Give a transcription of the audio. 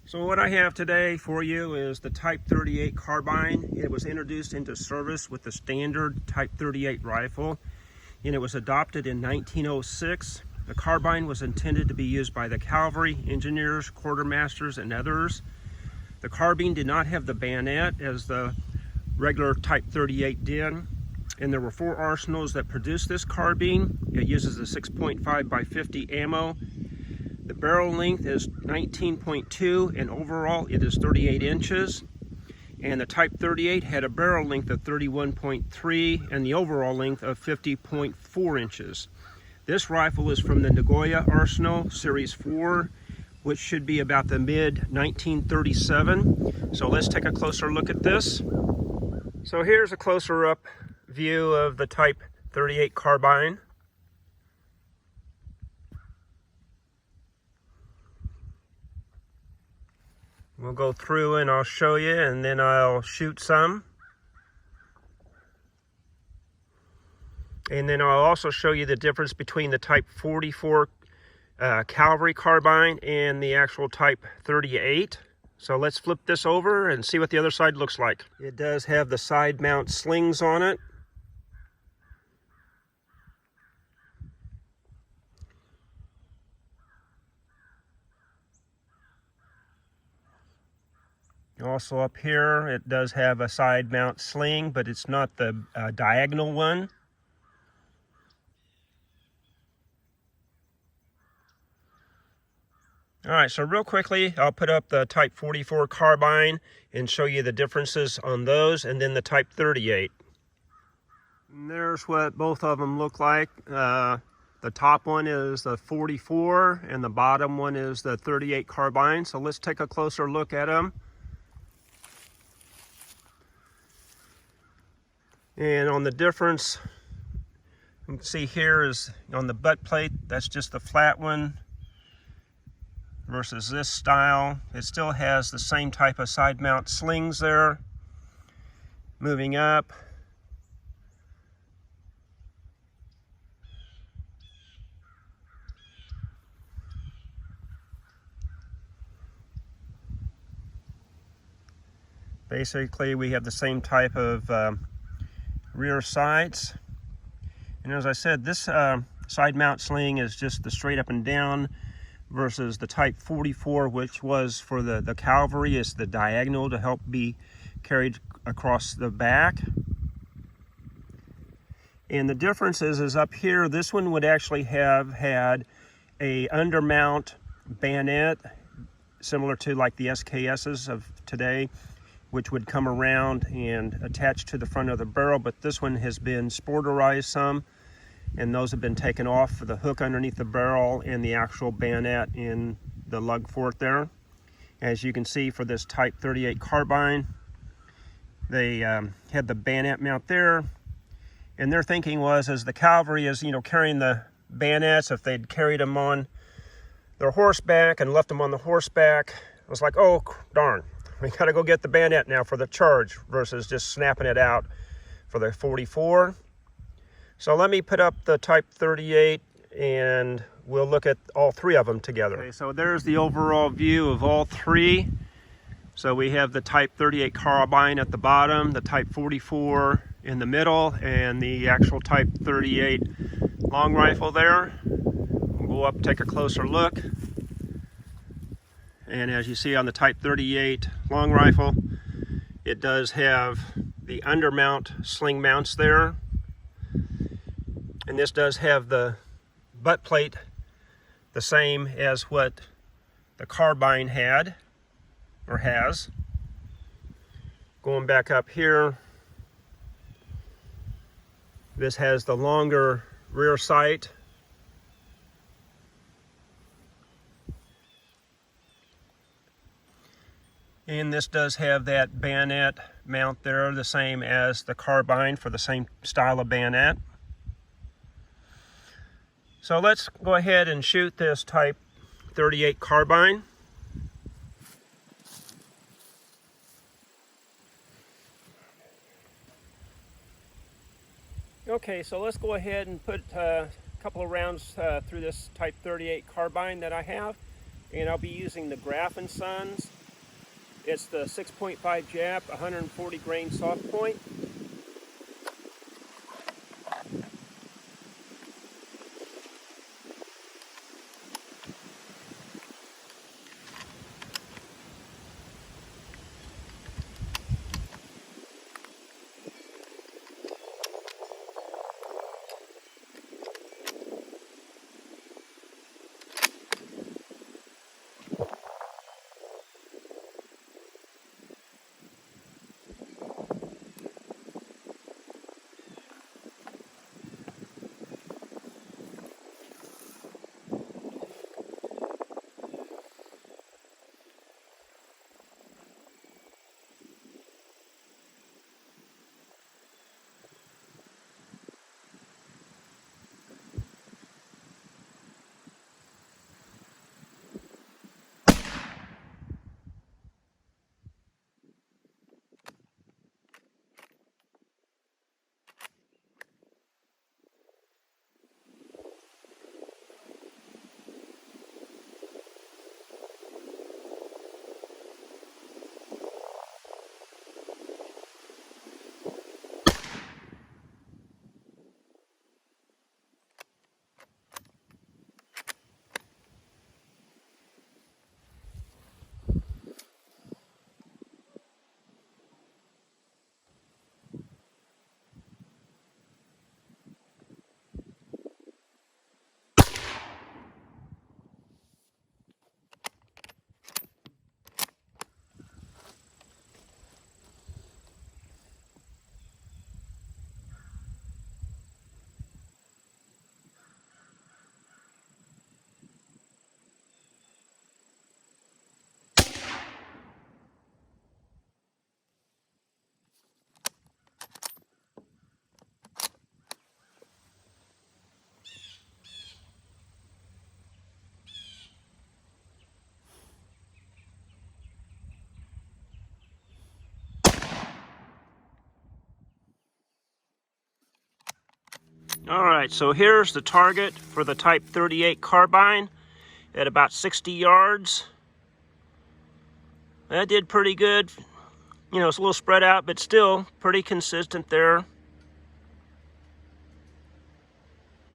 So what I have today for you is the Type 38 Carbine. It was introduced into service with the standard Type 38 rifle, and it was adopted in 1906. The Carbine was intended to be used by the cavalry, engineers, quartermasters, and others. The carbine did not have the bayonet as the regular Type 38 did, and there were 4 arsenals that produced this carbine. It uses a 6.5 by 50 ammo. The barrel length is 19.2 and overall it is 38 inches. And the Type 38 had a barrel length of 31.3 and the overall length of 50.4 inches. This rifle is from the Nagoya Arsenal Series 4, which should be about the mid-1937. So let's take a closer look at this. So here's a closer up view of the Type 38 Carbine. We'll go through and I'll show you, and then I'll shoot some. And then I'll also show you the difference between the Type 44 cavalry carbine and the actual Type 38. So let's flip this over and see what the other side looks like. It does have the side mount slings on it. Also up here, it does have a side mount sling, but it's not the diagonal one. All right, so real quickly, I'll put up the Type 44 Carbine and show you the differences on those, and then the Type 38. And there's what both of them look like. The top one is the 44, and the bottom one is the 38 Carbine. So let's take a closer look at them. And on the difference, you can see here is on the butt plate, that's just the flat one versus this style. It still has the same type of side mount slings there. Moving up, basically we have the same type of rear sights, and as I said, this side mount sling is just the straight up and down versus the Type 44, which was for the cavalry, is the diagonal to help be carried across the back. And the difference is up here, this one would actually have had a undermount bayonet similar to like the SKSs of today, which would come around and attach to the front of the barrel, but this one has been sporterized some, and those have been taken off for the hook underneath the barrel and the actual bayonet in the lug fort there. As you can see, for this Type 38 Carbine, they had the bayonet mount there, and their thinking was, as the cavalry is, carrying the bayonets, if they'd carried them on their horseback and left them on the horseback, it was like, oh darn, we gotta go get the bayonet now for the charge, versus just snapping it out for the 44. So let me put up the Type 38 and we'll look at all 3 of them together. Okay, so there's the overall view of all 3. So we have the Type 38 Carbine at the bottom, the Type 44 in the middle, and the actual Type 38 long rifle there. We'll go up, take a closer look. And as you see on the Type 38 long rifle, it does have the undermount sling mounts there. And this does have the butt plate the same as what the Carbine had, or has. Going back up here, this has the longer rear sight. And this does have that bayonet mount there, the same as the Carbine for the same style of bayonet. So let's go ahead and shoot this Type 38 Carbine. Okay, so let's go ahead and put a couple of rounds through this Type 38 Carbine that I have. And I'll be using the Graf & Sons It's the 6.5 Jap, 140 grain soft point. All right, so here's the target for the Type 38 carbine at about 60 yards. That did pretty good. You know, it's a little spread out, but still pretty consistent there.